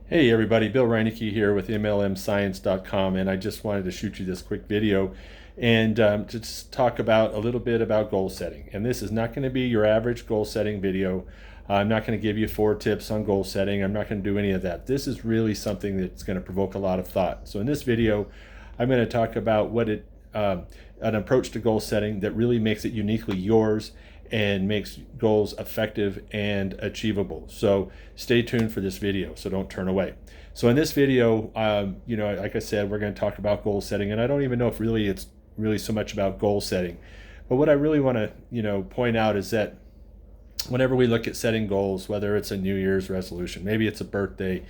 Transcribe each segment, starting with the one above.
Hey everybody, Bill Reinecke here with MLMscience.com, and I just wanted to shoot you this quick video and to just talk about a little bit about goal setting. And this is not going to be your average goal setting video. I'm not going to give you 4 tips on goal setting. I'm not going to do any of that. This is really something that's going to provoke a lot of thought. So in this video, I'm going to talk about an approach to goal setting that really makes it uniquely yours and makes goals effective and achievable. So stay tuned for this video, so don't turn away. So in this video, like I said, we're going to talk about goal setting, and I don't even know if it's really so much about goal setting. But what I really want to, point out is that whenever we look at setting goals, whether it's a New Year's resolution, maybe it's a birthday,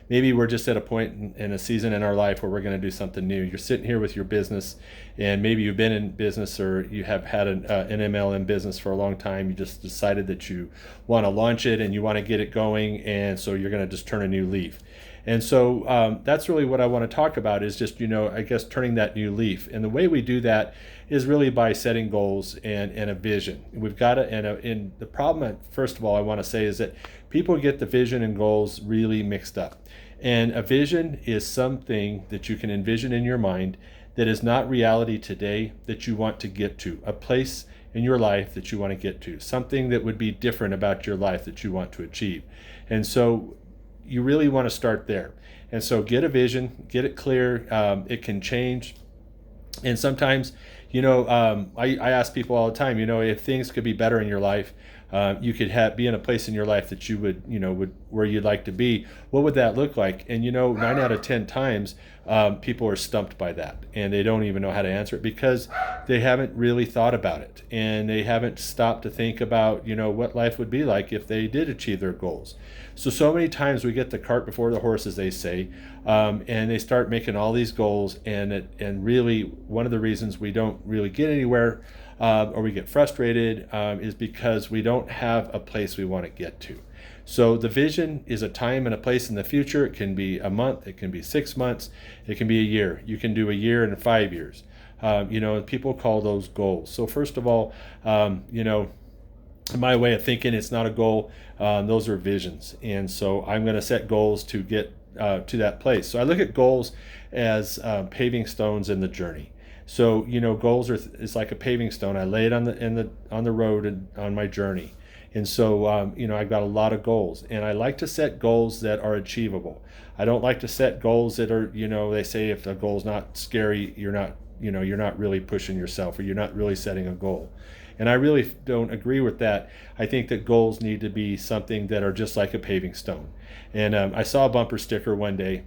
maybe we're just at a point in a season in our life where we're going to do something new. You're sitting here with your business, and maybe you've been in business or you have had an MLM business for a long time. You just decided that you want to launch it and you want to get it going, and so you're going to just turn a new leaf. And so that's really what I want to talk about, is just, I guess turning that new leaf. And the way we do that is really by setting goals and a vision. We've got to, and the problem, first of all, I want to say is that people get the vision and goals really mixed up. And a vision is something that you can envision in your mind that is not reality today that you want to get to, a place in your life that you want to get to, something that would be different about your life that you want to achieve. And so you really want to start there. And so get a vision, get it clear. It can change. And sometimes, I ask people all the time, if things could be better in your life, you could be in a place in your life that you would where you'd like to be. What would that look like? And 9 out of 10 times, people are stumped by that, and they don't even know how to answer it because they haven't really thought about it, and they haven't stopped to think about what life would be like if they did achieve their goals. So many times we get the cart before the horse, as they say, and they start making all these goals, and really one of the reasons we don't really get anywhere or we get frustrated is because we don't have a place we want to get to. So the vision is a time and a place in the future. It can be a month, it can be 6 months, it can be a year. You can do a year and 5 years. People call those goals. So first of all, in my way of thinking, it's not a goal. Those are visions. And so I'm going to set goals to get to that place. So I look at goals as paving stones in the journey. So goals is like a paving stone. I lay it on the road and on my journey. And so I've got a lot of goals, and I like to set goals that are achievable. I don't like to set goals that are, they say if a goal's not scary, you're not really pushing yourself, or you're not really setting a goal. And I really don't agree with that. I think that goals need to be something that are just like a paving stone. And I saw a bumper sticker one day,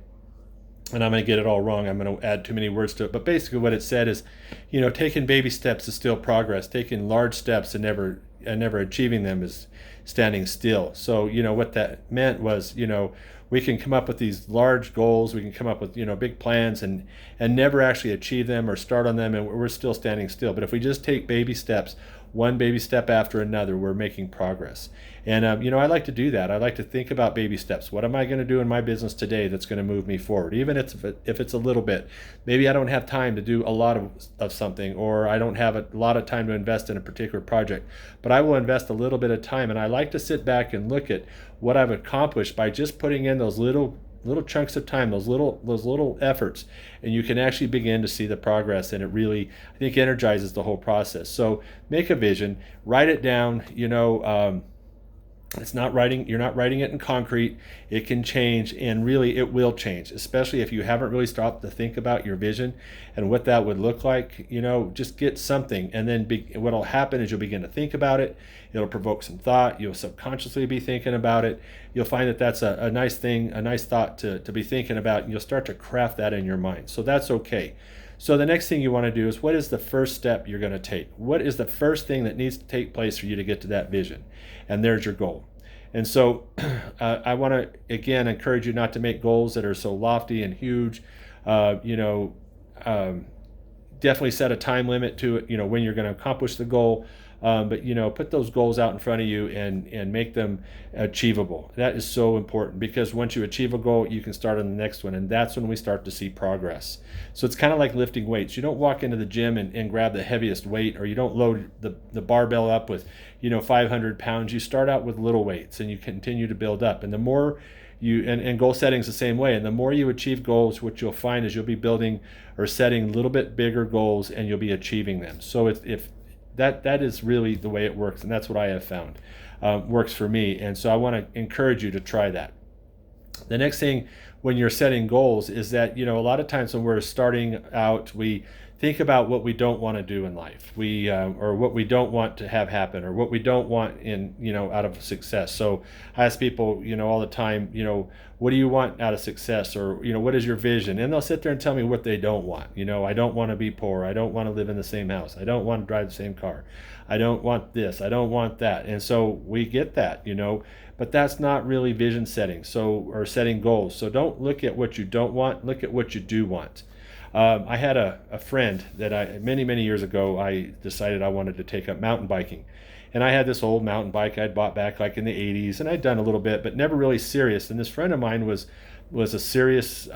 and I'm going to get it all wrong. I'm going to add too many words to it. But basically what it said is, taking baby steps is still progress. Taking large steps and never achieving them is standing still. So, what that meant was, we can come up with these large goals. We can come up with, big plans and never actually achieve them or start on them, and we're still standing still. But if we just take baby steps, one baby step after another, we're making progress. And I like to do that. I like to think about baby steps. What am I going to do in my business today that's going to move me forward, even if it's a little bit? Maybe I don't have time to do a lot of something, or I don't have a lot of time to invest in a particular project, but I will invest a little bit of time. And I like to sit back and look at what I've accomplished by just putting in those little chunks of time, those little efforts, and you can actually begin to see the progress, and it really, I think, energizes the whole process. So make a vision, write it down. You're not writing it in concrete. It can change, and really it will change, especially if you haven't really stopped to think about your vision and what that would look like. Just get something, and then what'll happen is you'll begin to think about it. It'll provoke some thought. You'll subconsciously be thinking about it. You'll find that that's a nice thing, a nice thought to be thinking about, and you'll start to craft that in your mind. So that's okay. So the next thing you want to do is, what is the first step you're going to take? What is the first thing that needs to take place for you to get to that vision? And there's your goal. And so I want to, again, encourage you not to make goals that are so lofty and huge. Definitely set a time limit to it, when you're going to accomplish the goal. But put those goals out in front of you and make them achievable. That is so important, because once you achieve a goal, you can start on the next one, and that's when we start to see progress. So it's kind of like lifting weights. You don't walk into the gym and grab the heaviest weight, or you don't load the barbell up with 500 pounds. You start out with little weights and you continue to build up. And the more and goal setting is the same way. And the more you achieve goals, what you'll find is you'll be building or setting a little bit bigger goals, and you'll be achieving them. So if that is really the way it works, and that's what I have found works for me. And so I want to encourage you to try that. The next thing when you're setting goals is that, a lot of times when we're starting out, we think about what we don't want to do in life, or what we don't want to have happen, or what we don't want out of success. So I ask people, all the time, what do you want out of success, or what is your vision? And they'll sit there and tell me what they don't want. I don't want to be poor. I don't want to live in the same house. I don't want to drive the same car. I don't want this. I don't want that. And so we get that, but that's not really vision setting. Or setting goals. So don't look at what you don't want. Look at what you do want. I had a friend that many years ago, I decided I wanted to take up mountain biking. And I had this old mountain bike I'd bought back like in the 80s, and I'd done a little bit, but never really serious. And this friend of mine was a serious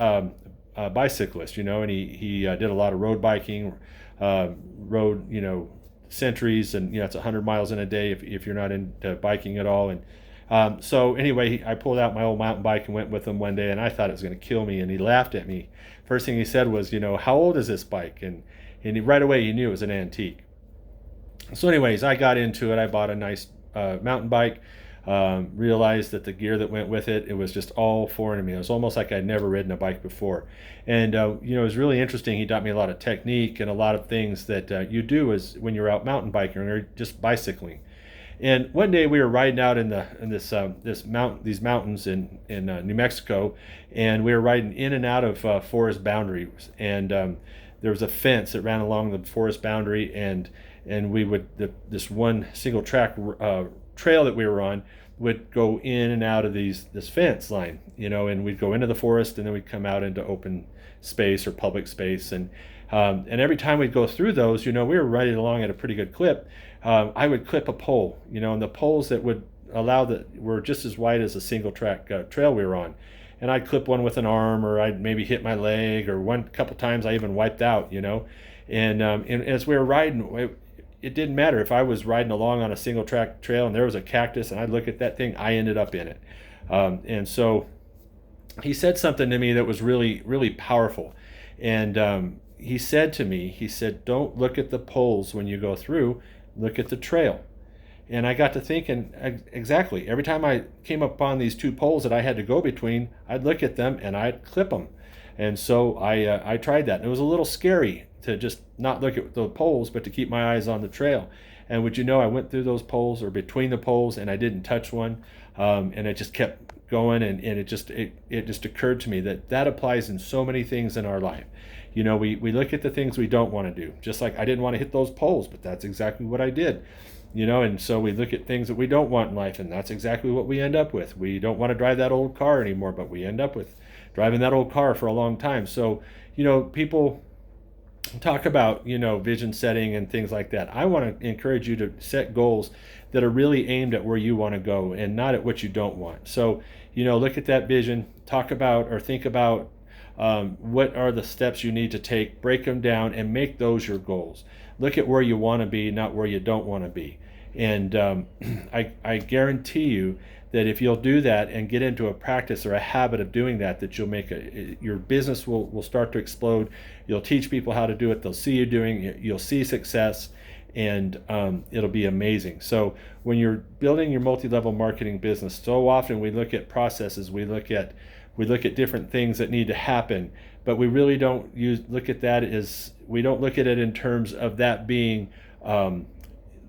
bicyclist, and he did a lot of road biking, rode, centuries, and, it's 100 miles in a day if you're not into biking at all. And so anyway, I pulled out my old mountain bike and went with him one day, and I thought it was going to kill me. And he laughed at me. First thing he said was, how old is this bike? And right away he knew it was an antique. So anyways, I got into it. I bought a nice mountain bike, realized that the gear that went with it was just all foreign to me. It was almost like I'd never ridden a bike before. And, it was really interesting. He taught me a lot of technique and a lot of things that you do when you're out mountain biking or just bicycling. And one day we were riding out in these mountains in New Mexico, and we were riding in and out of forest boundaries. And there was a fence that ran along the forest boundary, and we would this one single track trail that we were on would go in and out of this fence line, and we'd go into the forest, and then we'd come out into open space or public space, and every time we'd go through those, we were riding along at a pretty good clip. I would clip a pole, and the poles that would were just as wide as a single track trail we were on. And I'd clip one with an arm, or I'd maybe hit my leg, or couple times I even wiped out, And as we were riding, it didn't matter if I was riding along on a single track trail and there was a cactus and I'd look at that thing, I ended up in it. And so he said something to me that was really, really powerful. And he said to me, don't look at the poles when you go through, look at the trail. And I got to thinking, exactly, every time I came upon these two poles that I had to go between, I'd look at them and I'd clip them. And so I tried that. And it was a little scary to just not look at the poles, but to keep my eyes on the trail. And would you know, I went through those poles or between the poles and I didn't touch one. And it just kept going. And it just occurred to me that applies in so many things in our life. We look at the things we don't want to do. Just like I didn't want to hit those poles, but that's exactly what I did. And so we look at things that we don't want in life, and that's exactly what we end up with. We don't want to drive that old car anymore, but we end up with driving that old car for a long time. So, people talk about, vision setting and things like that. I want to encourage you to set goals that are really aimed at where you want to go and not at what you don't want. So, look at that vision, talk about or think about what are the steps you need to take, break them down, and make those your goals. Look at where you want to be, not where you don't want to be. And I guarantee you that if you'll do that and get into a practice or a habit of doing that you'll make your business will start to explode. You'll teach people how to do it. They'll see you doing it. You'll see success, and it'll be amazing. So when you're building your multi-level marketing business, so often we look at processes, we look at different things that need to happen, but we really don't look at that as, we don't look at it in terms of that being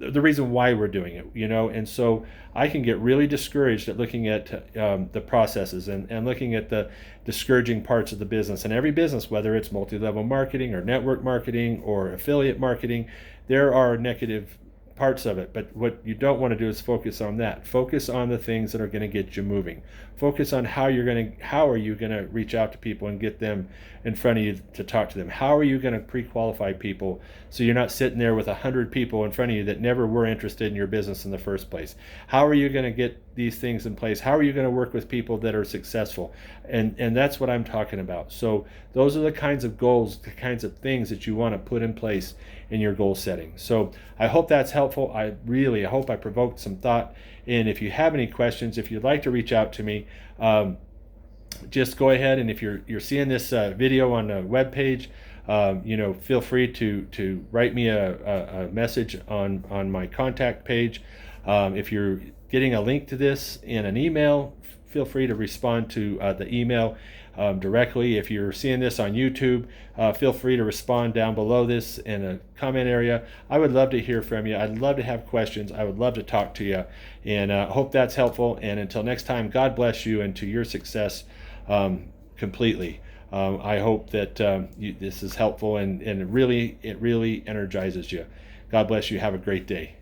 the reason why we're doing it, and so I can get really discouraged at looking at the processes and looking at the discouraging parts of the business. And every business, whether it's multi-level marketing or network marketing or affiliate marketing, there are negative parts of it, but what you don't want to do is focus on that. Focus on the things that are going to get you moving. Focus on how are you going to reach out to people and get them in front of you to talk to them. How are you going to pre-qualify people so you're not sitting there with 100 people in front of you that never were interested in your business in the first place? How are you going to get these things in place? How are you going to work with people that are successful? And that's what I'm talking about. So those are the kinds of goals, the kinds of things that you want to put in place in your goal setting. So I hope that's helpful. I hope I provoked some thought. And if you have any questions, if you'd like to reach out to me, just go ahead, and if you're seeing this video on a web page, feel free to write me a message on my contact page. If you're getting a link to this in an email, feel free to respond to the email directly. If you're seeing this on YouTube, feel free to respond down below this in a comment area. I would love to hear from you. I'd love to have questions. I would love to talk to you, and hope that's helpful. And until next time, God bless you and to your success completely. I hope that this is helpful, and it really energizes you. God bless you. Have a great day.